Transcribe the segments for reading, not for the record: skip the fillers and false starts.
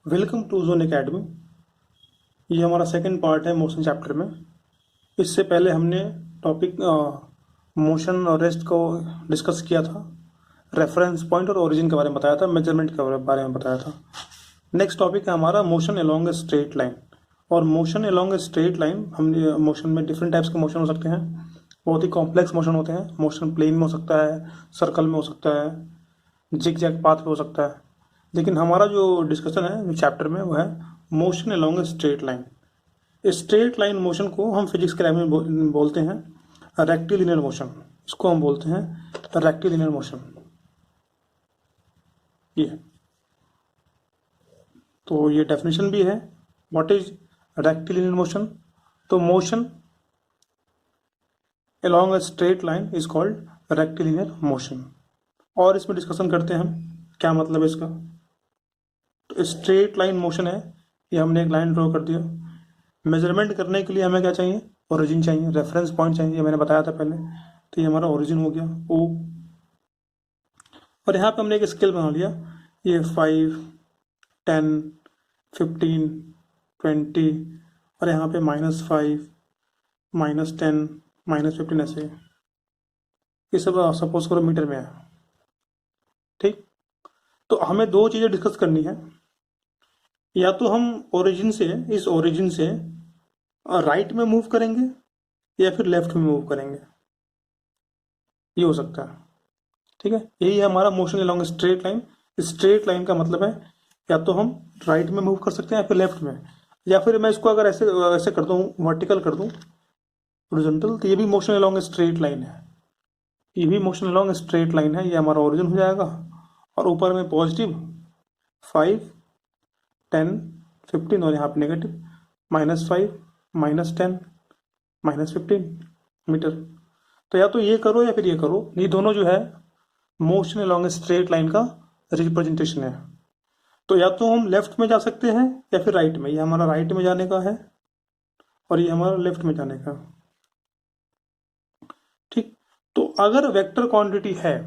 Welcome to zone academy. ये हमारा second part है मोशन चैप्टर में। इससे पहले हमने टॉपिक मोशन और रेस्ट को डिस्कस किया था, रेफरेंस पॉइंट और ओरिजिन के बारे में बताया था, मेजरमेंट के बारे में बताया था। नेक्स्ट टॉपिक है हमारा motion along a straight line. और motion along a straight line, हम मोशन में डिफरेंट टाइप्स के मोशन हो सकते हैं, बहुत ही कॉम्प्लेक्स मोशन होते हैं। मोशन प्लेन में हो सकता है, सर्कल में हो सकता है, जिग जैग पाथ पे हो सकता है। लेकिन हमारा जो डिस्कशन है चैप्टर में वो है motion along a straight line. Straight line motion को हम फिजिक्स के लैंग्वेज में बोलते हैं रेक्टिलिनियर मोशन। इसको हम बोलते हैं रेक्टिलिनियर मोशन। ये तो ये डेफिनेशन भी है, व्हाट इज रेक्टिलिनियर मोशन। तो motion along a straight line is called rectilinear motion. और इसमें डिस्कशन करते हैं हम क्या मतलब है इसका। तो स्ट्रेट लाइन मोशन है, ये हमने एक लाइन ड्रॉ कर दिया। मेजरमेंट करने के लिए हमें क्या चाहिए, ओरिजिन चाहिए, रेफरेंस पॉइंट चाहिए, ये मैंने बताया था पहले। तो ये हमारा ओरिजिन हो गया ओ। और यहाँ पे हमने एक स्केल बना लिया, ये 5, 10, 15, 20 और यहाँ पे -5, -10, -15 ऐसे। ये सब सपोज करो मीटर में है, ठीक। तो हमें दो चीज़ें डिस्कस करनी है, या तो हम ओरिजिन से, इस ओरिजिन से राइट में मूव करेंगे या फिर लेफ्ट में मूव करेंगे, ये हो सकता है, ठीक है। यही है हमारा motion along straight line. Straight line का मतलब है या तो हम राइट में मूव कर सकते हैं या फिर लेफ्ट में, या फिर मैं इसको अगर ऐसे ऐसे कर दूं, वर्टिकल कर दूं, हॉरिजॉन्टल, तो ये भी मोशन अलोंग स्ट्रेट लाइन है। ये भी मोशन अलोंग स्ट्रेट लाइन है, ये हमारा ओरिजिन हो जाएगा। और ऊपर में पॉजिटिव 5, 10, 15 और यहाँ पे नेगेटिव -5, -10, -15 मीटर। तो या तो ये करो या फिर ये करो, ये दोनों जो है मोशन अलोंग स्ट्रेट लाइन का रिप्रेजेंटेशन है। तो या तो हम लेफ्ट में जा सकते हैं या फिर राइट में। ये हमारा राइट में जाने का है और ये हमारा लेफ्ट में जाने का, ठीक। तो अगर वेक्टर क्वांटिटी है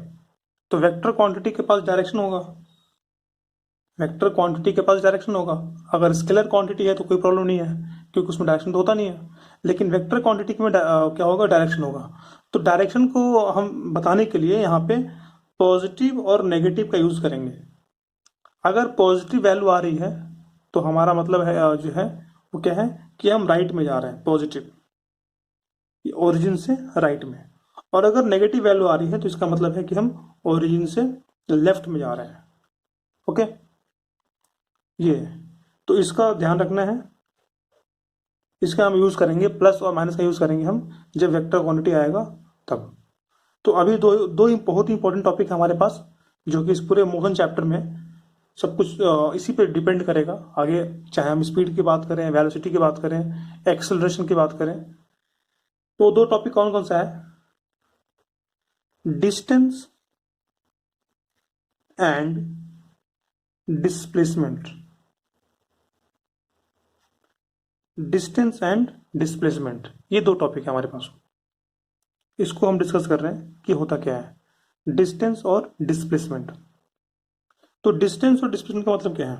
तो वेक्टर क्वांटिटी के पास डायरेक्शन होगा, वेक्टर क्वांटिटी के पास डायरेक्शन होगा। अगर स्केलर क्वांटिटी है तो कोई प्रॉब्लम नहीं है, क्योंकि उसमें डायरेक्शन तो होता नहीं है। लेकिन वेक्टर क्वांटिटी में क्या होगा, डायरेक्शन होगा। तो डायरेक्शन को हम बताने के लिए यहाँ पे पॉजिटिव और नेगेटिव का यूज करेंगे। अगर पॉजिटिव वैल्यू आ रही है तो हमारा मतलब है जो है वो क्या है कि हम राइट में जा रहे हैं, पॉजिटिव, ओरिजिन से राइट में। और अगर नेगेटिव वैल्यू आ रही है तो इसका मतलब है कि हम ओरिजिन से लेफ्ट में जा रहे हैं, ओके। ये तो इसका ध्यान रखना है। इसका हम यूज करेंगे, प्लस और माइनस का यूज करेंगे हम जब वेक्टर क्वांटिटी आएगा तब। तो अभी दो दो बहुत ही इंपॉर्टेंट टॉपिक है हमारे पास, जो कि इस पूरे मोशन चैप्टर में सब कुछ इसी पे डिपेंड करेगा आगे। चाहे हम स्पीड की बात करें, वेलोसिटी की बात करें, एक्सेलरेशन की बात करें। तो दो टॉपिक कौन कौन सा है, distance and displacement. Distance and displacement, ये दो टॉपिक है हमारे पास। इसको हम डिस्कस कर रहे हैं कि होता क्या है, डिस्टेंस और डिस्प्लेसमेंट। तो डिस्टेंस और डिस्प्लेसमेंट का मतलब क्या है।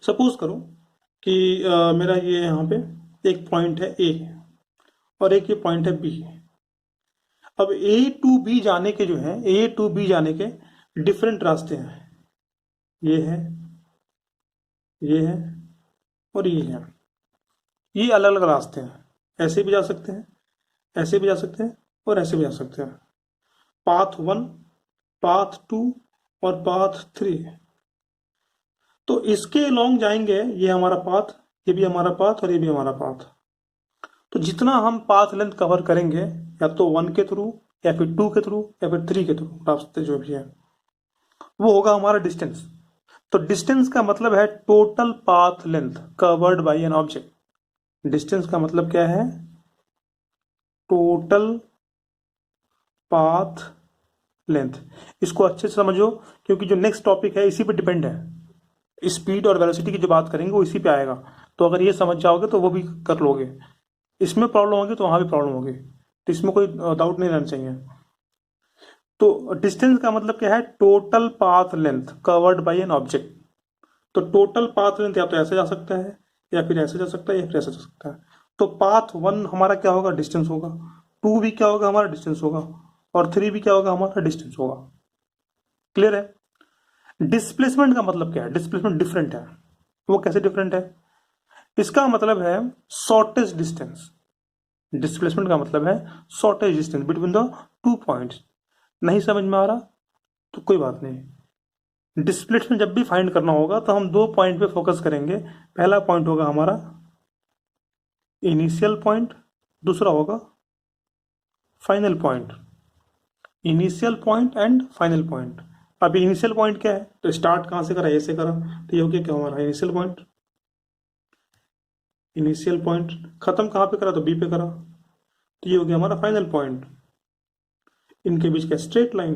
सपोज करो कि मेरा ये यहाँ पे एक पॉइंट है ए और एक ये पॉइंट है बी। अब ए टू बी जाने के जो है, ए टू बी जाने के डिफरेंट रास्ते हैं। ये है, ये है और ये है। ये अलग अलग रास्ते हैं, ऐसे भी जा सकते हैं, ऐसे भी जा सकते हैं और ऐसे भी जा सकते हैं। पाथ 1, पाथ 2 और पाथ 3। तो इसके लॉन्ग जाएंगे, ये हमारा पाथ, ये भी हमारा पाथ और ये भी हमारा पाथ। तो जितना हम पाथ लेंथ कवर करेंगे, या तो 1 के थ्रू या फिर 2 के थ्रू या फिर 3 के थ्रू, रास्ते जो भी है, वो होगा हमारा डिस्टेंस। तो डिस्टेंस का मतलब है total path length covered by an object. Distance का मतलब क्या है, टोटल पाथ लेंथ। इसको अच्छे से समझो, क्योंकि जो नेक्स्ट टॉपिक है इसी पे डिपेंड है। स्पीड और वेलोसिटी की जो बात करेंगे वो इसी पे आएगा। तो अगर ये समझ जाओगे तो वो भी कर लोगे। इसमें प्रॉब्लम होगी तो वहां भी प्रॉब्लम होगी, तो इसमें कोई डाउट नहीं रहना चाहिए। तो डिस्टेंस का मतलब क्या है, total path length covered by an object. तो टोटल पाथ लेंथ या तो ऐसे जा सकता है, या फिर ऐसे जा सकता है, या फिर ऐसे जा सकता है। तो पाथ 1 हमारा क्या होगा, डिस्टेंस होगा, 2 भी क्या होगा हमारा, डिस्टेंस होगा, और 3 भी क्या होगा हमारा, डिस्टेंस होगा। क्लियर है। डिस्प्लेसमेंट का मतलब क्या है, डिस्प्लेसमेंट डिफरेंट है। वो कैसे डिफरेंट है, इसका मतलब है शॉर्टेस्ट डिस्टेंस। डिस्प्लेसमेंट का मतलब है shortest distance between the 2 points. नहीं समझ में आ रहा तो कोई बात नहीं। डिस्प्लेसमेंट जब भी फाइंड करना होगा तो हम 2 पॉइंट पे फोकस करेंगे। पहला पॉइंट होगा हमारा इनिशियल पॉइंट, दूसरा होगा final point. Initial point and final point. अब इनिशियल पॉइंट क्या है, तो स्टार्ट कहां से करा, ए से करा, तो ये हो गया क्या हमारा इनिशियल पॉइंट। इनिशियल पॉइंट खत्म कहां पे करा, तो बी पे करा, तो ये हो गया हमारा फाइनल पॉइंट। इनके बीच का स्ट्रेट लाइन,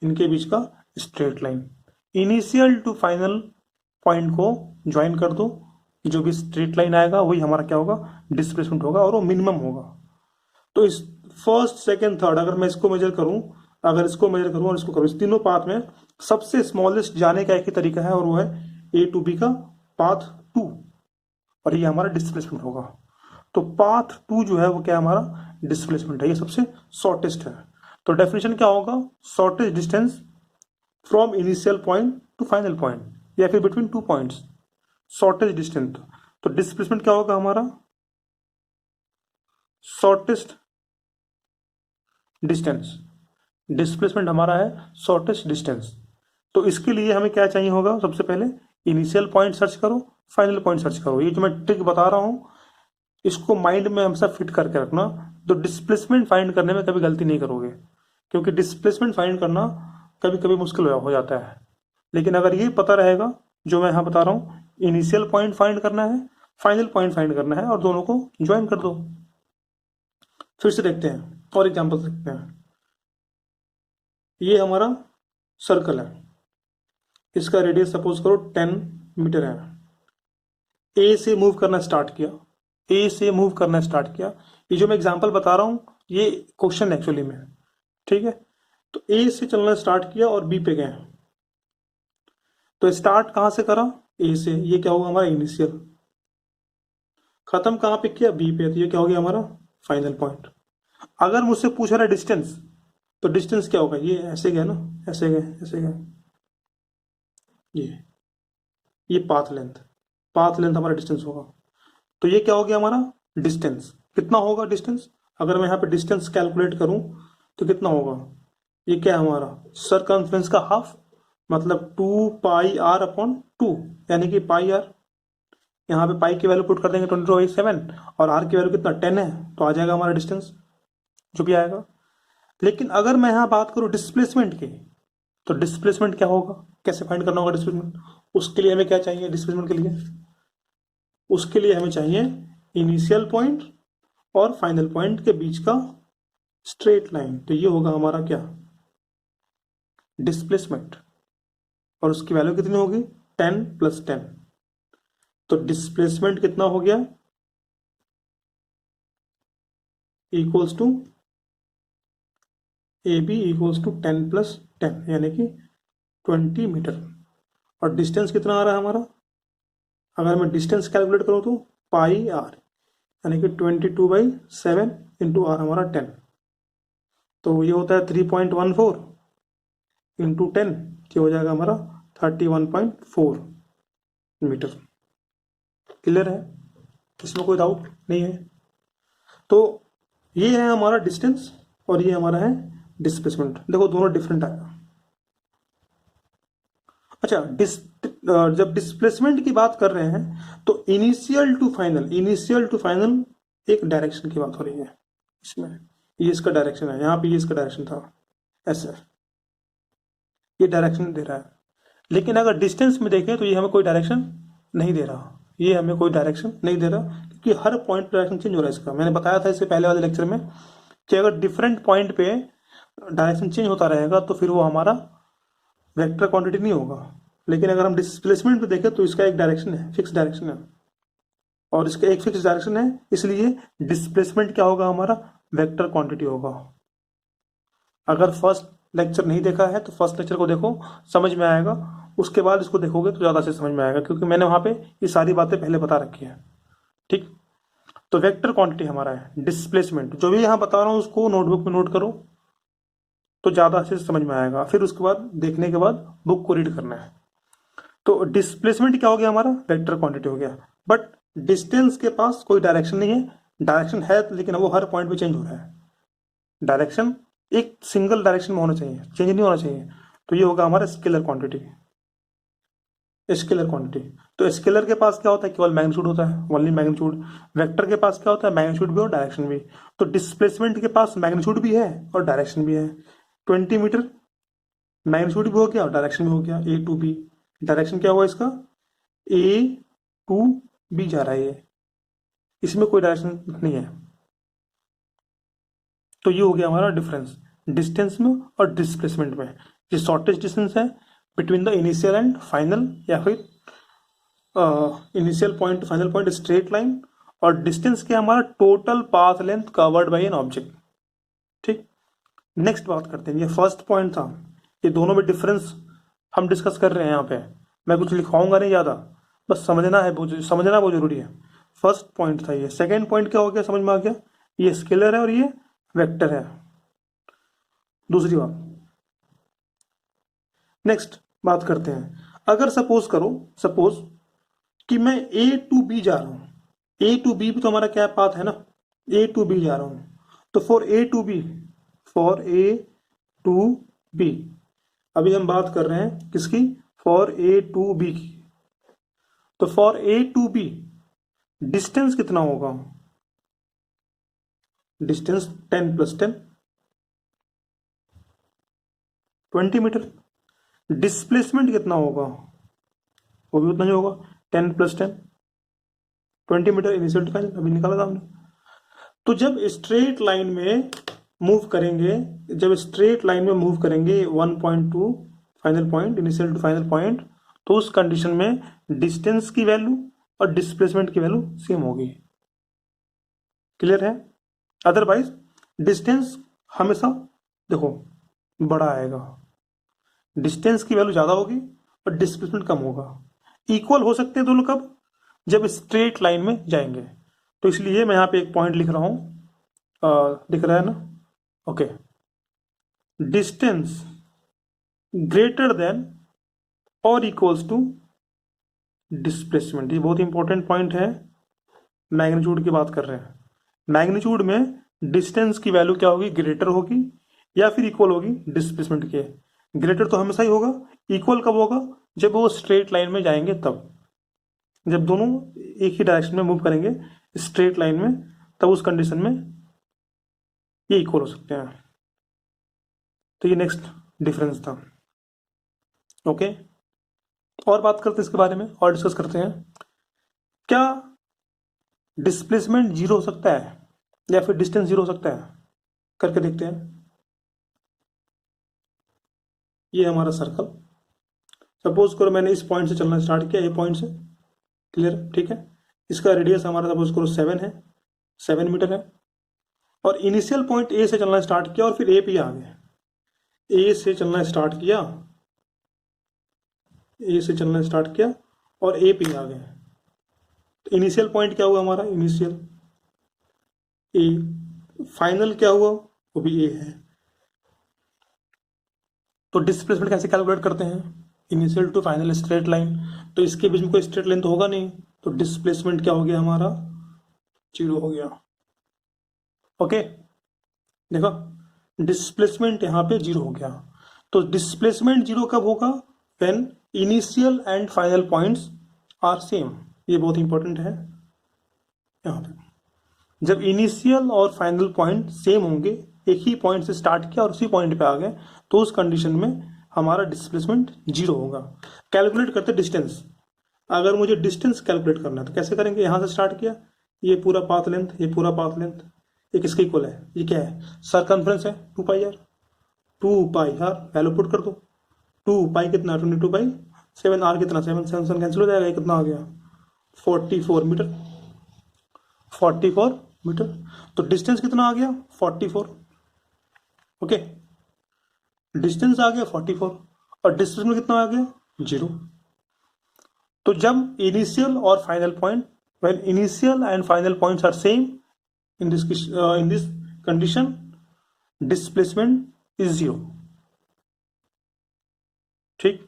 इनके बीच का straight line. Initial to final point को ज्वाइन कर दो, जो भी स्ट्रेट लाइन आएगा वही हमारा क्या होगा, डिस्प्लेसमेंट होगा, और वो मिनिमम होगा। तो इस फर्स्ट सेकंड थर्ड अगर मैं इसको मेजर करूं, अगर इसको मेजर करूं और इसको करूं, इस तीनों पाथ में सबसे स्मॉलेस्ट जाने का एक ही तरीका है, और वो है ए टू बी का पाथ 2, और ये हमारा डिस्प्लेसमेंट होगा। तो पाथ 2 जो है वो क्या है, हमारा डिस्प्लेसमेंट है, ये सबसे शॉर्टेस्ट है। तो डेफिनेशन क्या होगा, shortest distance from initial point two final point, या फिर बिटवीन 2 पॉइंट्स, शॉर्टेस्ट डिस्टेंस। तो डिस्प्लेसमेंट क्या होगा हमारा, शॉर्टेस्ट डिस्टेंस। डिस्प्लेसमेंट हमारा है शॉर्टेस्ट डिस्टेंस। तो इसके लिए हमें क्या चाहिए होगा, सबसे पहले इनिशियल पॉइंट सर्च करो, फाइनल पॉइंट सर्च करो। ये जो मैं ट्रिक बता रहा हूं इसको माइंड में हमेशा फिट करके रखना। तो डिस्प्लेसमेंट फाइंड करने में कभी गलती नहीं करोगे, क्योंकि डिस्प्लेसमेंट फाइंड करना कभी कभी मुश्किल हो जाता है। लेकिन अगर ये पता रहेगा जो मैं यहाँ बता रहा हूँ, इनिशियल पॉइंट फाइंड करना है, फाइनल पॉइंट फाइंड करना है, और दोनों को ज्वाइन कर दो। फिर से देखते हैं और एग्जांपल देखते हैं। ये हमारा सर्कल है, इसका रेडियस सपोज करो 10 मीटर है। ए से मूव करना स्टार्ट किया, ए से मूव करना स्टार्ट किया। ये जो मैं एग्जांपल बता रहा हूं ये क्वेश्चन एक्चुअली में, ठीक है। तो ए से चलना स्टार्ट किया और बी पे गए। तो स्टार्ट कहां से करा, ए से, ये क्या होगा हमारा इनिशियल। खत्म कहां पे किया, बी पे, तो ये क्या हो गया हमारा फाइनल पॉइंट। अगर मुझसे पूछ रहा है डिस्टेंस, तो डिस्टेंस क्या होगा, ये ऐसे गए ना, ऐसे गए, ऐसे गए, ये पाथ लेंथ, पाथ लेंथ हमारा डिस्टेंस होगा। तो ये क्या हो गया हमारा डिस्टेंस। कितना होगा डिस्टेंस, अगर मैं यहाँ पे डिस्टेंस कैलकुलेट करूं तो कितना होगा, ये क्या है हमारा सरकमफ्रेंस का हाफ, मतलब 2 पाई आर अपॉन 2, यानी कि पाई आर। यहाँ पे पाई की वैल्यू पुट कर देंगे 22/7, और आर की वैल्यू कितना 10 है, तो आ जाएगा हमारा डिस्टेंस जो भी आएगा। लेकिन अगर मैं यहाँ बात करूँ डिस्प्लेसमेंट की, तो डिस्प्लेसमेंट क्या होगा, कैसे फाइंड करना होगा डिस्प्लेसमेंट। उसके लिए हमें क्या चाहिए, डिस्प्लेसमेंट के लिए, उसके लिए हमें चाहिए इनिशियल पॉइंट और फाइनल पॉइंट के बीच का स्ट्रेट लाइन। तो ये होगा हमारा क्या, डिस्प्लेसमेंट, और उसकी वैल्यू कितनी होगी 10 + 10। तो डिस्प्लेसमेंट कितना हो गया, equals to A B equals to 10 + 10, यानी कि 20 मीटर। और डिस्टेंस कितना आ रहा है हमारा, अगर मैं डिस्टेंस कैलकुलेट करूं तो पाई आर, यानी कि 22/7 इंटू आर हमारा 10। तो ये होता है 3.14 इंटू 10, ये हो जाएगा हमारा 31.4 मीटर। क्लियर है, इसमें कोई डाउट नहीं है। तो ये है हमारा डिस्टेंस और ये हमारा है डिस्प्लेसमेंट। देखो दोनों डिफरेंट आएगा। अच्छा, जब डिस्प्लेसमेंट की बात कर रहे हैं तो initial to final, initial to final एक डायरेक्शन की बात हो रही है इसमें। ये इसका डायरेक्शन है, यहाँ पे ये इसका डायरेक्शन था, ऐसे ये डायरेक्शन दे रहा है। लेकिन अगर डिस्टेंस में देखें तो ये हमें कोई डायरेक्शन नहीं दे रहा, ये हमें कोई डायरेक्शन नहीं दे रहा, क्योंकि हर पॉइंट डायरेक्शन चेंज हो रहा है इसका। मैंने बताया था इससे पहले वाले लेक्चर में कि अगर डिफरेंट पॉइंट पे डायरेक्शन चेंज होता रहेगा तो फिर वो हमारा वेक्टर क्वांटिटी नहीं होगा। लेकिन अगर हम डिस्प्लेसमेंट पे देखें तो इसका एक डायरेक्शन है, फिक्स डायरेक्शन है, और इसका एक फिक्स डायरेक्शन है, इसलिए डिस्प्लेसमेंट क्या होगा हमारा, वेक्टर क्वांटिटी होगा। अगर फर्स्ट लेक्चर नहीं देखा है तो फर्स्ट लेक्चर को देखो, समझ में आएगा। उसके बाद इसको देखोगे तो ज़्यादा से समझ में आएगा, क्योंकि मैंने वहाँ पे ये सारी बातें पहले बता रखी है। ठीक, तो वेक्टर क्वांटिटी हमारा है डिस्प्लेसमेंट। जो भी यहाँ बता रहा हूँ उसको नोटबुक में नोट करो तो ज़्यादा अच्छे से समझ में आएगा। फिर उसके बाद देखने के बाद बुक को रीड करना है। तो डिस्प्लेसमेंट क्या हो गया हमारा, वेक्टर क्वांटिटी हो गया। बट डिस्टेंस के पास कोई डायरेक्शन नहीं है, डायरेक्शन है लेकिन वो हर पॉइंट पे चेंज हो रहा है। डायरेक्शन एक सिंगल डायरेक्शन में होना चाहिए, चेंज नहीं होना चाहिए। तो ये होगा हमारा स्केलर क्वांटिटी, स्केलर क्वांटिटी। तो स्केलर के पास क्या होता है, केवल मैग्नीट्यूड होता है, ओनली मैग्नीट्यूड। वेक्टर के पास क्या होता है, मैग्नीट्यूड भी और डायरेक्शन भी। तो डिस्प्लेसमेंट के पास मैग्नीट्यूड भी है और डायरेक्शन भी है। 20 मीटर मैग्नीट्यूड भी हो गया और डायरेक्शन भी हो गया, ए टू बी। डायरेक्शन क्या हुआ इसका, ए टू बी जा रहा है ये, इसमें कोई डायरेक्शन नहीं है। तो ये हो गया हमारा डिफरेंस डिस्टेंस में और डिस्प्लेसमेंट में। ये शॉर्टेस्ट डिस्टेंस है between the initial and final, या फिर initial point final point straight line. और डिस्टेंस क्या हमारा, total path length covered by an object. ठीक, नेक्स्ट बात करते हैं। ये फर्स्ट पॉइंट था, ये दोनों में डिफरेंस हम डिस्कस कर रहे हैं। यहाँ पे मैं कुछ लिखवाऊंगा नहीं ज़्यादा, बस समझना है, समझना वो जरूरी है। फर्स्ट पॉइंट था ये। सेकेंड पॉइंट क्या हो गया, समझ में आ गया, ये स्केलर है और ये वेक्टर है। दूसरी बात, नेक्स्ट बात करते हैं। अगर सपोज करो, सपोज कि मैं ए टू बी जा रहा हूं, ए टू बी भी तो हमारा क्या पाथ है ना, ए टू बी जा रहा हूं। तो for A to B, for A to B, अभी हम बात कर रहे हैं किसकी, फॉर ए टू बी की। तो for A to B distance कितना होगा, डिस्टेंस 10 + 10 20 मीटर। डिस्प्लेसमेंट कितना होगा, वो भी उतना ही होगा, 10 + 10 20 मीटर इनिशियल टू फाइनल, अभी निकाला था हमने। तो जब स्ट्रेट लाइन में मूव करेंगे, जब स्ट्रेट लाइन में मूव करेंगे 1.2 final point initial to final point, तो उस कंडीशन में डिस्टेंस की वैल्यू और डिस्प्लेसमेंट की वैल्यू सेम होगी। क्लियर है। अदरवाइज डिस्टेंस हमेशा देखो बड़ा आएगा, डिस्टेंस की वैल्यू ज्यादा होगी और डिस्प्लेसमेंट कम होगा। इक्वल हो सकते हैं दोनों कब, जब स्ट्रेट लाइन में जाएंगे। तो इसलिए मैं यहाँ पे एक पॉइंट लिख रहा हूं, दिख रहा है ना, ओके। डिस्टेंस ग्रेटर देन और इक्वल्स टू डिस्प्लेसमेंट, ये बहुत इंपॉर्टेंट पॉइंट है। मैग्नीट्यूड की बात कर रहे हैं, मैग्नीट्यूड में डिस्टेंस की वैल्यू क्या होगी, ग्रेटर होगी या फिर इक्वल होगी डिस्प्लेसमेंट के। ग्रेटर तो हमेशा ही होगा, इक्वल कब होगा, जब वो स्ट्रेट लाइन में जाएंगे तब। जब दोनों एक ही डायरेक्शन में मूव करेंगे स्ट्रेट लाइन में, तब उस कंडीशन में ये इक्वल हो सकते हैं। तो ये नेक्स्ट डिफरेंस था, ओके। और बात करते हैं इसके बारे में और डिस्कस करते हैं। क्या डिस्प्लेसमेंट जीरो हो सकता है या फिर डिस्टेंस जीरो हो सकता है, करके देखते हैं। ये हमारा सर्कल, सपोज करो मैंने इस पॉइंट से चलना स्टार्ट किया, ये पॉइंट से, क्लियर, ठीक है। इसका रेडियस हमारा सपोज करो 7 है, 7 मीटर है। और इनिशियल पॉइंट ए से चलना स्टार्ट किया और फिर ए पे आ गए। ए से चलना स्टार्ट किया, ए से चलना स्टार्ट किया और ए पे आ गए। तो इनिशियल पॉइंट क्या हुआ हमारा, इनिशियल ए। फाइनल क्या हुआ, वो भी ए है। तो डिस्प्लेसमेंट कैसे कैलकुलेट करते हैं, initial to final straight line. तो इसके बीच में कोई स्ट्रेट लाइन तो होगा नहीं, तो डिस्प्लेसमेंट क्या हो गया हमारा, 0 हो गया। ओके, देखो डिस्प्लेसमेंट यहाँ पे 0 हो गया। तो डिस्प्लेसमेंट 0 कब होगा, when initial and final points are same. ये बहुत इंपॉर्टेंट है यहाँ पे, जब इनिशियल और फाइनल पॉइंट सेम होंगे, एक ही पॉइंट से स्टार्ट किया और उसी पॉइंट पे आ गए, तो उस कंडीशन में हमारा डिस्प्लेसमेंट 0 होगा। कैलकुलेट करते डिस्टेंस। अगर मुझे डिस्टेंस कैलकुलेट करना है तो कैसे करेंगे, यहां से स्टार्ट किया, ये पूरा पाथ लेंथ, ये पूरा पाथ लेंथ, ये किसके इक्वल है, ये क्या है, सरकमफ्रेंस है 2πr। 2πr वैल्यू पुट कर दो, 2π कितना 22π, 7r कितना 7, 7 कैंसिल हो जाएगा, ये कितना आ गया 44 मीटर, 44 मीटर। तो डिस्टेंस कितना आ गया 44, ओके। डिस्टेंस आ गया 44 और डिस्प्लेसमेंट कितना आ गया 0। तो जब इनिशियल और final point, when initial and final points are same in this condition, displacement is 0। ठीक।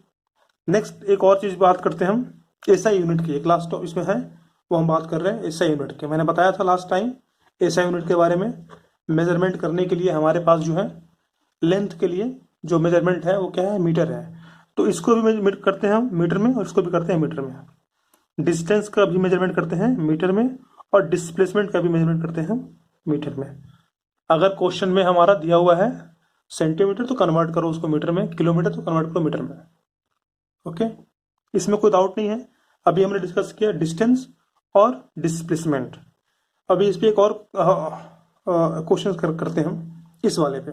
नेक्स्ट एक और चीज बात करते हैं हम एसआई यूनिट की। एक लास्ट इसमें है वो हम बात कर रहे हैं एसआई यूनिट के। मैंने बताया था लास्ट टाइम एसआई यूनिट के बारे में। मेजरमेंट करने के लिए हमारे पास जो है लेंथ के लिए जो मेजरमेंट है वो क्या है, मीटर है। तो इसको भी मेजर करते हैं हम मीटर में, और इसको भी करते हैं मीटर में। डिस्टेंस का भी मेजरमेंट करते हैं मीटर में, और डिस्प्लेसमेंट का भी मेजरमेंट करते हैं मीटर में। अगर क्वेश्चन में हमारा दिया हुआ है सेंटीमीटर तो कन्वर्ट करो उसको मीटर में, किलोमीटर तो कन्वर्ट करो मीटर में। ओके, इसमें कोई डाउट नहीं है। अभी हमने डिस्कस किया डिस्टेंस और डिस्प्लेसमेंट। अभी इस पे एक और क्वेश्चन करते हैं हम इस वाले पे,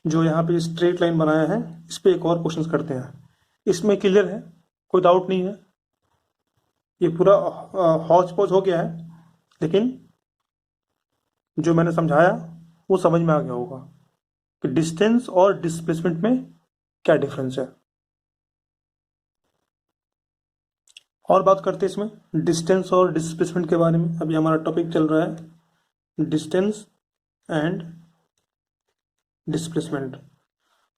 जो यहाँ पे स्ट्रेट लाइन बनाया है इस पे एक और क्वेश्चन करते हैं। इसमें क्लियर है, कोई डाउट नहीं है। ये पूरा हौच पौच हो गया है, लेकिन जो मैंने समझाया वो समझ में आ गया होगा कि डिस्टेंस और डिस्प्लेसमेंट में क्या डिफरेंस है। और बात करते हैं इसमें डिस्टेंस और डिस्प्लेसमेंट के बारे में। अभी हमारा टॉपिक चल रहा है डिस्टेंस एंड डिस्प्लेसमेंट।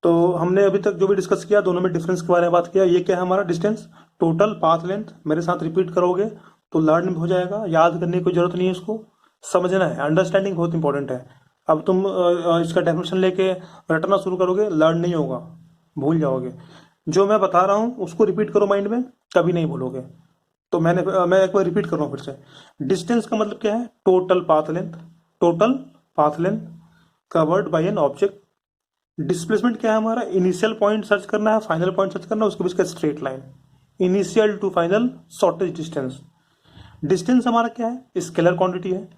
तो हमने अभी तक जो भी डिस्कस किया दोनों में डिफरेंस के बारे में बात किया। ये क्या है हमारा डिस्टेंस, टोटल पाथ लेंथ। मेरे साथ रिपीट करोगे तो लर्न हो जाएगा, याद करने की जरूरत नहीं है, इसको समझना है। अंडरस्टैंडिंग बहुत इंपॉर्टेंट है। अब तुम इसका डेफिनेशन लेके रटना शुरू करोगे, लर्न नहीं होगा, भूल जाओगे। जो मैं बता रहा हूँ उसको रिपीट करो माइंड में, कभी नहीं भूलोगे। तो मैं एक बार रिपीट कर रहा हूँ फिर से। डिस्टेंस का मतलब क्या है, total path length, total path length covered by an object. Displacement क्या है हमारा, इनिशियल पॉइंट सर्च करना है, फाइनल पॉइंट सर्च करना है, उसके बीच का straight line, initial to final shortest distance. Distance हमारा क्या है, स्केलर क्वांटिटी है।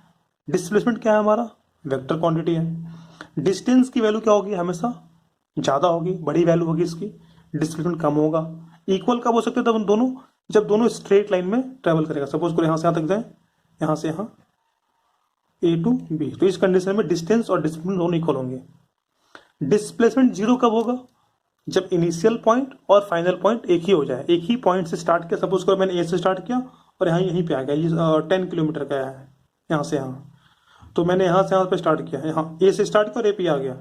डिस्प्लेसमेंट क्या है हमारा, वेक्टर क्वांटिटी है। डिस्टेंस की वैल्यू क्या होगी, हमेशा ज़्यादा होगी, बड़ी वैल्यू होगी इसकी। डिस्प्लेसमेंट कम होगा। इक्वल कब हो सकते हैं, तब दोनों, जब दोनों स्ट्रेट लाइन में ट्रेवल करेगा। सपोज करो यहाँ से यहाँ तक जाए, यहाँ से यहाँ ए टू बी, तो इस कंडीशन में डिस्टेंस और डिस्प्लेसमेंट दोनों इक्वल होंगे। डिस्प्लेसमेंट 0 कब होगा, जब इनिशियल पॉइंट और फाइनल पॉइंट एक ही हो जाए। एक ही पॉइंट से स्टार्ट किया, सपोज करो मैंने ए से स्टार्ट किया और यहाँ यहीं पे आ गया, ये 10 किलोमीटर का है यहाँ से यहाँ। तो मैंने यहाँ से यहाँ पे स्टार्ट किया, यहाँ ए से स्टार्ट किया और ए पे आ गया,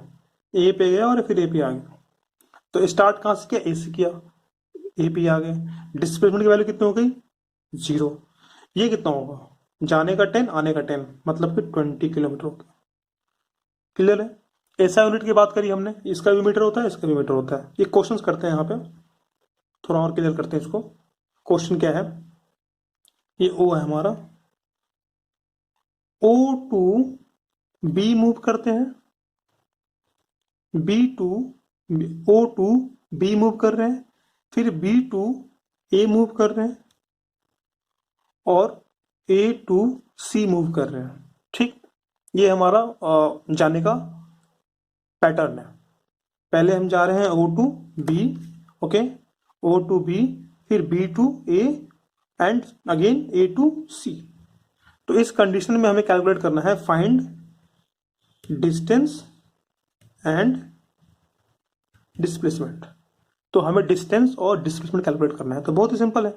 ए पे गया और फिर ए पे आ गया। तो स्टार्ट कहाँ से किया, ए से किया, ए पे आ गया। डिस्प्लेसमेंट की वैल्यू कितनी हो गई, 0। ये कितना होगा, जाने का 10 आने का 10, मतलब कि 20 किलोमीटर हो गया। क्लियर है। ऐसा यूनिट की बात करी हमने, इसका भी मीटर होता है, इसका भी मीटर होता है। ये क्वेश्चंस करते हैं यहाँ पे, थोड़ा और क्लियर करते हैं इसको। क्वेश्चन क्या है, ये ओ है हमारा, ओ टू बी मूव करते हैं, B to O to B move कर रहे हैं, फिर बी टू ए मूव कर रहे हैं, और ए टू सी मूव कर रहे हैं। ठीक, ये हमारा जाने का पैटर्न है। पहले हम जा रहे हैं O to B, okay, O to B, फिर B to A, and again A to C. तो इस कंडीशन में हमें कैलकुलेट करना है फाइंड डिस्टेंस एंड डिस्प्लेसमेंट। तो हमें डिस्टेंस और डिस्प्लेसमेंट कैलकुलेट करना है। तो बहुत ही सिंपल है।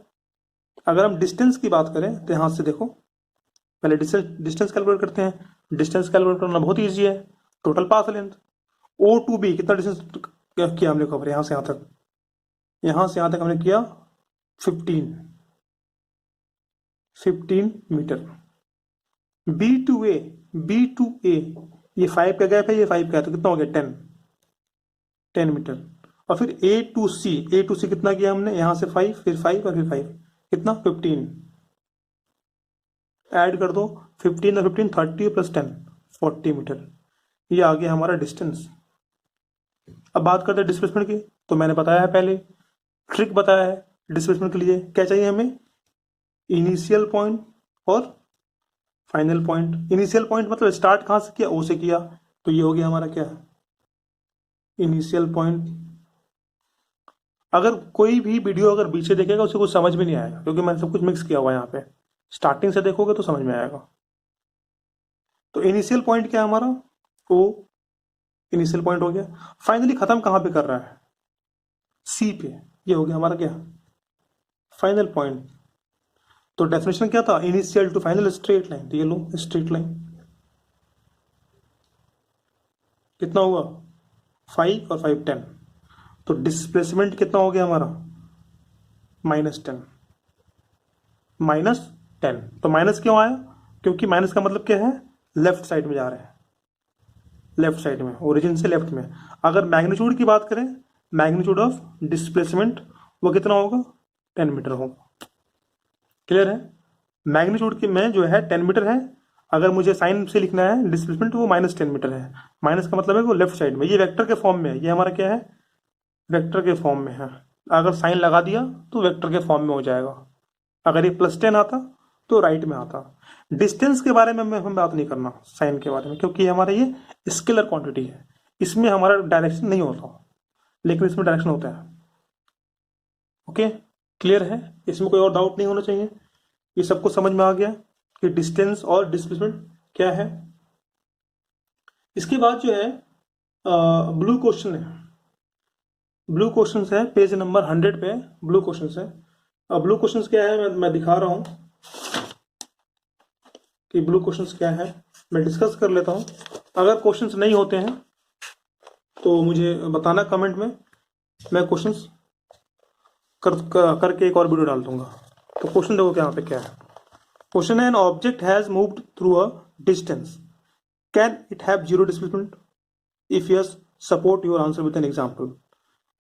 अगर हम डिस्टेंस की बात करें तो यहां से देखो, पहले डिस्टेंस कैलकुलेट करते हैं। डिस्टेंस कैलकुलेट करना बहुत ईजी है, total path length. O to B कितना डिस्टेंस किया हमने कवर, यहां से यहां तक, यहां से यहां तक हमने किया 15 मीटर। बी टू ए, ये 5 का गैप है, ये 5 का है, तो कितना हो गया 10 मीटर। और फिर ए टू सी कितना किया हमने, यहां से 5, फिर 5 और फिर 5, कितना 15। ऐड कर दो 15 और 15, 30 प्लस 10, 40 मीटर। ये आ गया हमारा डिस्टेंस। अब बात करते हैं डिस्प्लेसमेंट की। तो मैंने बताया है पहले, ट्रिक बताया है डिस्प्लेसमेंट के लिए। क्या चाहिए हमें, इनिशियल पॉइंट और फाइनल पॉइंट। इनिशियल पॉइंट मतलब स्टार्ट कहां से किया, ओ से किया, तो ये हो गया हमारा क्या, इनिशियल पॉइंट। अगर कोई भी वीडियो अगर बीच से देखेगा उसे कुछ समझ में नहीं आएगा, क्योंकि मैंने सब कुछ मिक्स किया हुआ है यहाँ पे। स्टार्टिंग से देखोगे तो समझ में आएगा। तो इनिशियल पॉइंट क्या है हमारा, ओ, इनिशियल पॉइंट हो गया। फाइनली खत्म कहां पे कर रहा है, सी पे, ये हो गया हमारा क्या, फाइनल पॉइंट। तो डेफिनेशन क्या था, initial to final straight line, तो ये लो स्ट्रेट लाइन कितना हुआ 5 और 5 10, तो डिस्प्लेसमेंट कितना हो गया हमारा -10, -10। तो माइनस क्यों आया, क्योंकि माइनस का मतलब क्या है, लेफ्ट साइड में जा रहे हैं, लेफ्ट साइड में, ओरिजिन से लेफ्ट में। अगर मैग्नीट्यूड की बात करें, मैग्नीट्यूड ऑफ डिस्प्लेसमेंट वो कितना होगा 10 मीटर होगा। क्लियर है, मैग्नीट्यूड की में जो है 10 मीटर है, अगर मुझे साइन से लिखना है डिस्प्लेसमेंट वो -10 मीटर है। माइनस का मतलब है वो लेफ्ट साइड में, ये वेक्टर के फॉर्म में है, ये हमारा क्या है वेक्टर के फॉर्म में है। अगर साइन लगा दिया तो वेक्टर के फॉर्म में हो जाएगा, अगर ये +10 आता तो राइट में आता। डिस्टेंस के बारे में हम बात नहीं करना, साइन के बारे में, क्योंकि हमारा ये स्केलर क्वांटिटी है, इसमें हमारा डायरेक्शन नहीं होता, लेकिन इसमें डायरेक्शन होता है। ओके, क्लियर है, इसमें कोई और डाउट नहीं होना चाहिए, ये सबको समझ में आ गया कि डिस्टेंस और डिस्प्लेसमेंट क्या है। इसके बाद जो है ब्लू क्वेश्चन है, ब्लू क्वेश्चन है पेज नंबर 100 पे ब्लू क्वेश्चन है। अब ब्लू क्वेश्चन क्या है मैं दिखा रहा हूं कि ब्लू क्वेश्चंस क्या है, मैं डिस्कस कर लेता हूं। अगर क्वेश्चंस नहीं होते हैं तो मुझे बताना कमेंट में, मैं क्वेश्चंस करके एक और वीडियो डाल दूंगा। तो क्वेश्चन देखो यहाँ पे क्या है, क्वेश्चन है an object has moved through a distance, can it have zero displacement, if yes support your answer with an example.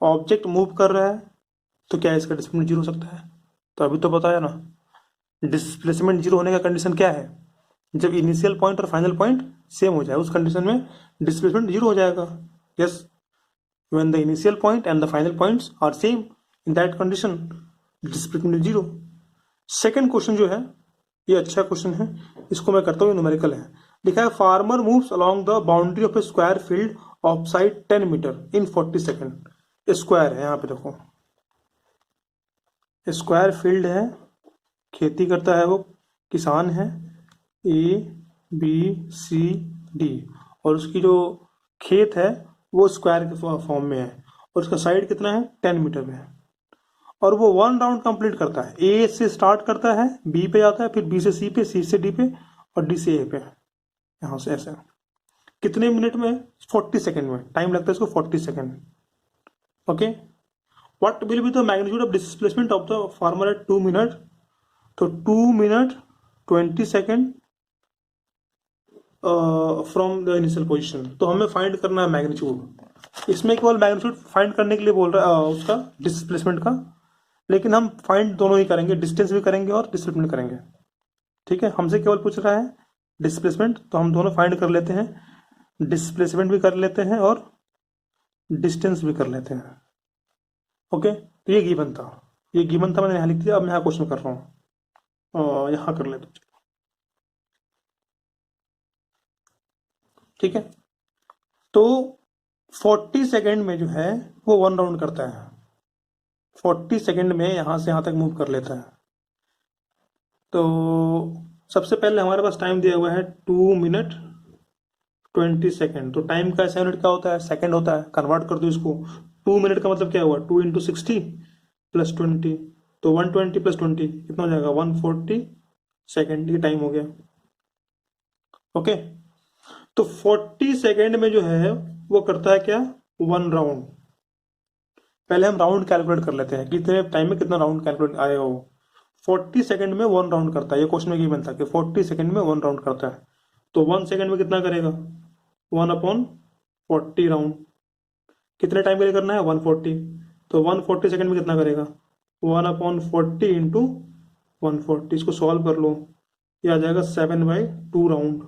Object move कर रहा है तो क्या इसका डिस्प्लेसमेंट जीरो हो सकता है, तो अभी तो बताया ना, डिस्प्लेसमेंट जीरो होने का कंडीशन क्या है, जब इनिशियल पॉइंट और फाइनल पॉइंट सेम हो जाए, उस कंडीशन में डिस्प्लेसमेंट जीरो हो जाएगा। Yes, when the initial point and the final points are same, in that condition displacement zero. Second question जो है ये अच्छा क्वेश्चन है, इसको मैं करता हूँ, न्यूमेरिकल है। लिखा है farmer moves along the boundary of a square field of side 10 metre in 40 second. Square है, यहाँ पे देखो स्क्वायर फील्ड है, खेती करता है वो किसान है, A B C D, और उसकी जो खेत है वो स्क्वायर के फॉर्म में है, और उसका साइड कितना है 10 मीटर में है, और वो 1 राउंड कंप्लीट करता है। ए से स्टार्ट करता है, बी पे जाता है, फिर बी से सी पे, सी से डी पे, और डी से ए पे, यहाँ से ऐसे। कितने मिनट में, 40 सेकेंड में टाइम लगता है इसको, 40 second. Okay, what will be the magnitude of displacement of the farmer at 2 minute, तो 2 minute 20 second from the initial position. तो हमें फाइंड करना है मैग्नीट्यूड, इसमें केवल मैग्नीट्यूड फाइंड करने के लिए बोल रहा है उसका डिस्प्लेसमेंट का, लेकिन हम फाइंड दोनों ही करेंगे, डिस्टेंस भी करेंगे और डिस्प्लेसमेंट करेंगे। ठीक है, हमसे केवल पूछ रहा है डिस्प्लेसमेंट, तो हम दोनों फाइंड कर लेते हैं, डिस्प्लेसमेंट भी कर लेते हैं और डिस्टेंस भी कर लेते हैं। ओके, तो ये गिवन था, ये गिवन था, मैंने यहाँ लिख दिया। अब मैं यहाँ क्वेश्चन कर रहा हूँ, यहाँ कर लेते हैं। ठीक है, तो 40 सेकेंड में जो है वो 1 राउंड करता है, 40 सेकेंड में यहाँ से यहाँ तक मूव कर लेता है। तो सबसे पहले हमारे पास टाइम दिया हुआ है 2 मिनट 20 सेकेंड। तो टाइम का ऐसा यूनिट क्या होता है, सेकेंड होता है, कन्वर्ट कर दो इसको। 2 मिनट का मतलब क्या हुआ, 2 × 60 + 20, तो 120 + 20 कितना हो जाएगा 140 सेकेंड, ये टाइम हो गया। ओके, तो 40 सेकेंड में जो है वो करता है क्या, 1 राउंड। पहले हम राउंड कैलकुलेट कर लेते हैं, कितने टाइम में कितना राउंड कैलकुलेट आएगा वो। 40 सेकेंड में 1 राउंड करता है, ये क्वेश्चन में गिवन था कि 40 सेकेंड में 1 राउंड करता है, तो 1 सेकेंड में कितना करेगा 1/40 राउंड। कितने टाइम के लिए करना है 140, तो 140 सेकेंड में कितना करेगा 1/40 इंटू 140, इसको सॉल्व कर लो, ये आ जाएगा 7/2 राउंड,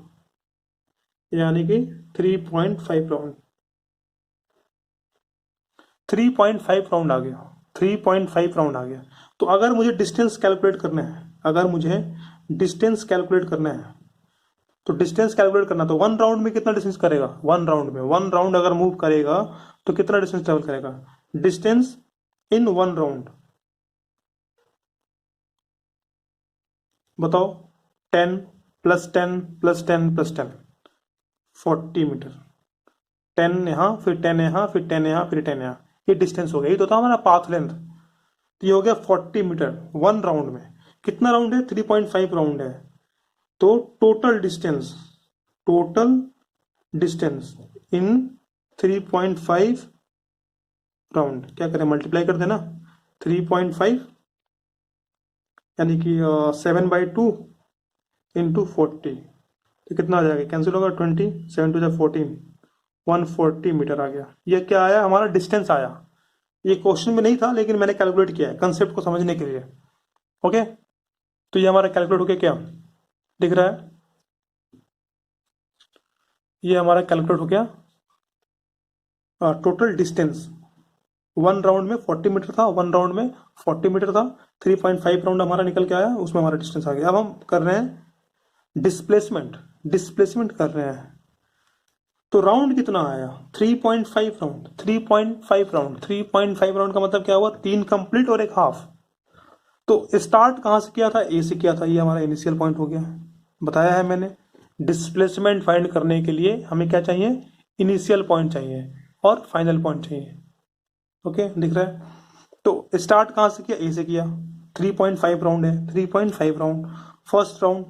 यानी कि 3.5 राउंड, 3.5 राउंड आ गया, 3.5 राउंड आ गया। तो अगर मुझे डिस्टेंस कैलकुलेट करना है, अगर मुझे डिस्टेंस कैलकुलेट करना है, तो डिस्टेंस कैलकुलेट करना, तो 1 राउंड में कितना डिस्टेंस करेगा, 1 राउंड में 1 राउंड अगर मूव करेगा तो कितना डिस्टेंस ट्रेवल करेगा, डिस्टेंस इन 1 राउंड बताओ, 10 + 10 + 10 + 10 40 मीटर, 10 यहाँ, फिर 10 यहाँ, फिर 10 यहाँ, फिर 10 यहाँ, ये डिस्टेंस हो गया। ये तो था हमारा पाथ लेंथ। तो ये हो गया 40 मीटर 1 राउंड में। कितना राउंड है? 3.5 राउंड है। तो टोटल डिस्टेंस इन 3.5 राउंड, क्या करें, मल्टीप्लाई कर देना 3.5 यानी कि 7/2 इंटू 40, तो कितना आ जाएगा, कैंसिल होगा, 20, 7 टू 14, 140 मीटर आ गया। ये क्या आया, हमारा डिस्टेंस आया। ये क्वेश्चन में नहीं था लेकिन मैंने कैलकुलेट किया है कंसेप्ट को समझने के लिए। ओके, तो ये हमारा कैलकुलेट हो गया, क्या दिख रहा है, ये हमारा कैलकुलेट हो गया टोटल डिस्टेंस। 1 राउंड में 40 मीटर था, 1 राउंड में 40 मीटर था, 3.5 राउंड हमारा निकल के आया, उसमें हमारा डिस्टेंस आ गया। अब हम कर रहे हैं डिस्प्लेसमेंट कर रहे हैं। तो राउंड कितना आया, 3.5 राउंड। 3.5 राउंड का मतलब क्या हुआ, 3 कंप्लीट और 1 हाफ। तो स्टार्ट कहां से किया था, ए से किया था, ये हमारा इनिशियल पॉइंट हो गया। बताया है मैंने, डिस्प्लेसमेंट फाइंड करने के लिए हमें क्या चाहिए, इनिशियल पॉइंट चाहिए और फाइनल पॉइंट चाहिए। ओके, दिख रहा है। तो स्टार्ट कहां से किया, ए से किया, 3.5 राउंड है, 3.5 राउंड, फर्स्ट राउंड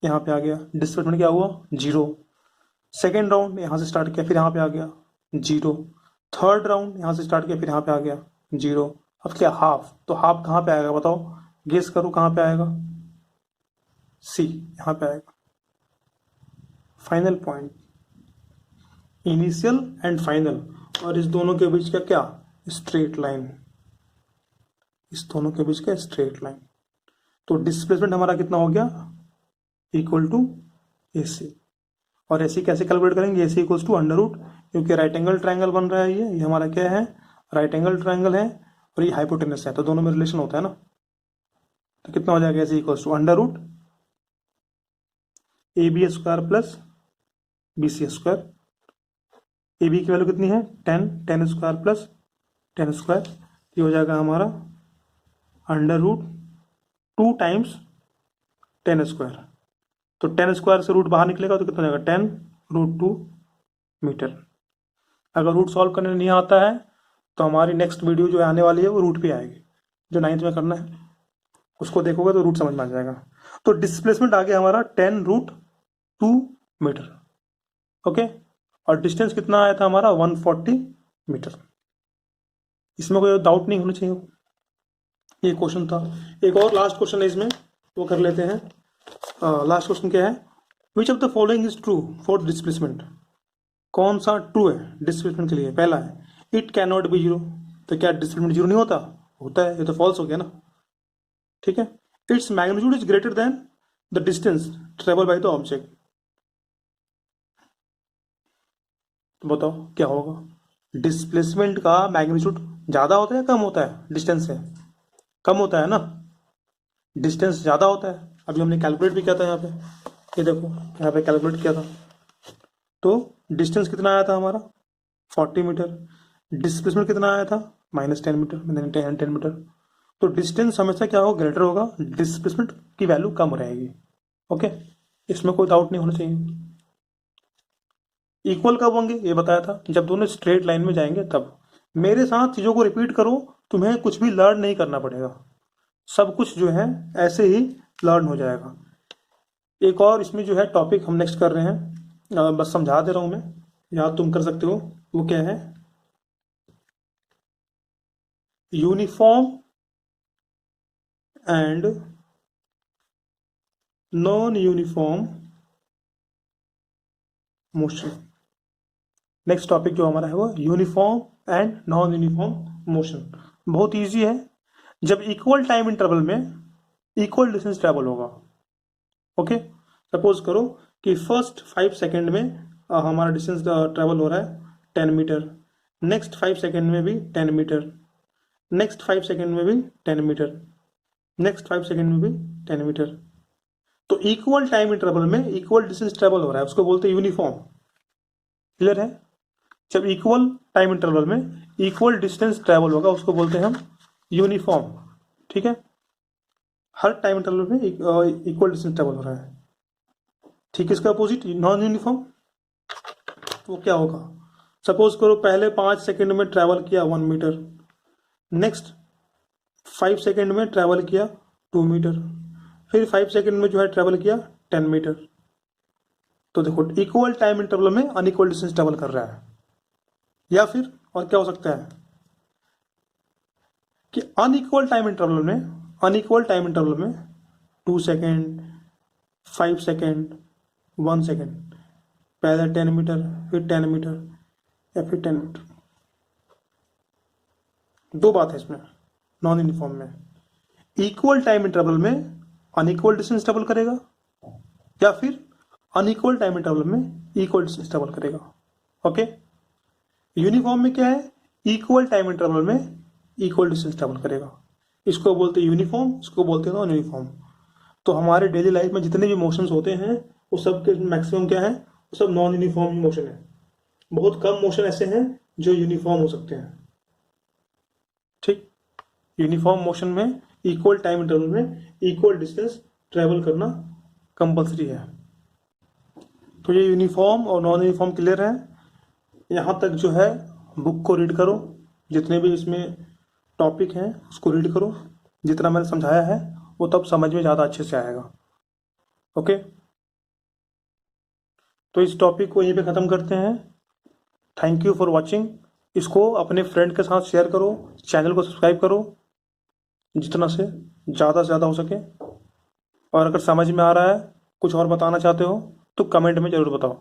यहाँ पे आ गया, डिस्प्लेसमेंट क्या हुआ, 0। सेकेंड राउंड यहाँ से स्टार्ट किया, फिर यहाँ पे आ गया 0। थर्ड राउंड यहाँ से स्टार्ट किया, फिर यहाँ पे आ गया 0। अब क्या, हाफ, तो हाफ कहाँ पे आएगा बताओ, गेस करो कहाँ पे आएगा, सी, यहाँ पे आएगा। Final point, initial and final, और इस दोनों के बीच का क्या, स्ट्रेट लाइन, इस दोनों के बीच का स्ट्रेट लाइन। तो डिस्प्लेसमेंट हमारा कितना हो गया, इक्वल टू AC। और AC कैसे कैलकुलेट करेंगे, AC equals to under root, क्योंकि राइट एंगल ट्रायंगल बन रहा है, ये हमारा क्या है, राइट एंगल ट्रायंगल है, और ये हाइपोटेनस है, तो दोनों में रिलेशन होता है ना। तो कितना हो जाएगा, AC equals to under root AB square plus BC square. AB की वैल्यू कितनी है, 10 स्क्वायर प्लस 10 स्क्वायर, ये हो जाएगा हमारा अंडर रूट 2 टाइम्स 10 स्क्वायर। तो 10 स्क्वायर से रूट बाहर निकलेगा तो कितना हो जाएगा, 10√2 मीटर। अगर रूट सॉल्व करने नहीं आता है तो हमारी नेक्स्ट वीडियो जो आने वाली है वो रूट पे आएगी, जो 9th में करना है उसको देखोगे तो रूट समझ में आ जाएगा। तो डिस्प्लेसमेंट आ गया हमारा 10√2 मीटर। ओके, और डिस्टेंस कितना आया था हमारा, 140 मीटर। इसमें कोई डाउट नहीं होना चाहिए, ये क्वेश्चन था। एक और लास्ट क्वेश्चन है इसमें, वो कर लेते हैं। लास्ट क्वेश्चन क्या है, which of the following is true for displacement. कौन सा ट्रू है डिस्प्लेसमेंट के लिए, पहला है इट कैन नॉट बी 0, तो क्या डिस्प्लेसमेंट 0 नहीं होता, होता है, ये तो फॉल्स हो गया ना। ठीक है, its magnitude is greater than the distance travel by the object. तो बताओ क्या होगा, डिस्प्लेसमेंट का मैग्नीट्यूड ज्यादा होता है कम होता है डिस्टेंस से, कम होता है ना, डिस्टेंस ज्यादा होता है। अभी हमने कैलकुलेट भी किया था यहाँ पे, ये देखो यहाँ पे कैलकुलेट किया था, तो डिस्टेंस कितना आया था हमारा 40 मीटर, डिस्प्लेसमेंट कितना आया था -10 मीटर, 10 मीटर। तो डिस्टेंस हमेशा क्या होगा, ग्रेटर होगा, डिस्प्लेसमेंट की वैल्यू कम रहेगी। ओके, इसमें कोई डाउट नहीं होना चाहिए। इक्वल कब होंगे ये बताया था, जब दोनों स्ट्रेट लाइन में जाएंगे तब। मेरे साथ चीजों को रिपीट करो, तुम्हें कुछ भी लर्न नहीं करना पड़ेगा, सब कुछ जो है ऐसे ही लर्न हो जाएगा। एक और इसमें जो है टॉपिक हम नेक्स्ट कर रहे हैं, बस समझा दे रहा हूं मैं, याद तुम कर सकते हो। वो क्या है, uniform and non uniform motion. Next topic जो हमारा है वो uniform and non uniform motion. बहुत इजी है, जब इक्वल टाइम इंटरवल में इक्वल डिस्टेंस ट्रेवल होगा। ओके, सपोज करो कि फर्स्ट 5 सेकेंड में हमारा डिस्टेंस ट्रेवल हो रहा है 10 मीटर, नेक्स्ट 5 सेकेंड में भी 10 मीटर, नेक्स्ट 5 सेकेंड में भी 10 मीटर, नेक्स्ट 5 सेकेंड में भी 10 मीटर। तो इक्वल टाइम इंटरवल में इक्वल डिस्टेंस ट्रेवल हो रहा है, उसको बोलते हैं यूनिफॉर्म। क्लियर है, जब इक्वल टाइम इंटरवल में इक्वल डिस्टेंस ट्रेवल होगा उसको बोलते हैं हम यूनिफॉर्म। ठीक है, हर टाइम इंटरवल में इक्वल डिस्टेंस ट्रेवल हो रहा है। ठीक, इसका अपोजिट नॉन यूनिफॉर्म, वो क्या होगा, सपोज करो पहले 5 सेकेंड में ट्रेवल किया 1 मीटर, नेक्स्ट 5 सेकेंड में ट्रैवल किया 2 मीटर, फिर 5 सेकेंड में जो है ट्रैवल किया 10 मीटर। तो देखो इक्वल टाइम इंटरवल में अनइक्वल डिस्टेंस ट्रैवल कर रहा है। या फिर और क्या हो सकता है कि अनइक्वल टाइम इंटरवल में 2 सेकेंड, 5 सेकेंड, 1 सेकेंड, पहले 10 मीटर फिर 10 मीटर या फिर 10 मीटर। दो बात है इसमें नॉन यूनिफॉर्म में, इक्वल टाइम इंटरवल में अनइक्वल डिस्टेंस ट्रेवल करेगा या फिर अनइक्वल टाइम इंटरवल में इक्वल डिस्टेंस ट्रेवल करेगा। ओके, यूनिफॉर्म में क्या है, इक्वल टाइम इंटरवल में इक्वल डिस्टेंस ट्रेवल करेगा। इसको बोलते हैं यूनिफॉर्म, इसको बोलते हैं नॉन यूनिफॉर्म। तो हमारे डेली लाइफ में जितने भी मोशंस होते हैं वो सब के मैक्सिमम क्या है, वो सब नॉन यूनिफॉर्म मोशन है। बहुत कम मोशन ऐसे हैं जो यूनिफॉर्म हो सकते हैं। ठीक, यूनिफॉर्म मोशन में इक्वल टाइम इंटरवल में इक्वल डिस्टेंस ट्रेवल करना कंपल्सरी है। तो ये यूनिफॉर्म और नॉन यूनिफॉर्म क्लियर है। यहाँ तक जो है बुक को रीड करो, जितने भी इसमें टॉपिक हैं उसको रीड करो, जितना मैंने समझाया है वो तब समझ में ज़्यादा अच्छे से आएगा। ओके, तो इस टॉपिक को यहीं पे ख़त्म करते हैं। Thank you for watching. इसको अपने फ्रेंड के साथ शेयर करो, चैनल को सब्सक्राइब करो जितना से ज़्यादा हो सके। और अगर समझ में आ रहा है, कुछ और बताना चाहते हो तो कमेंट में ज़रूर बताओ।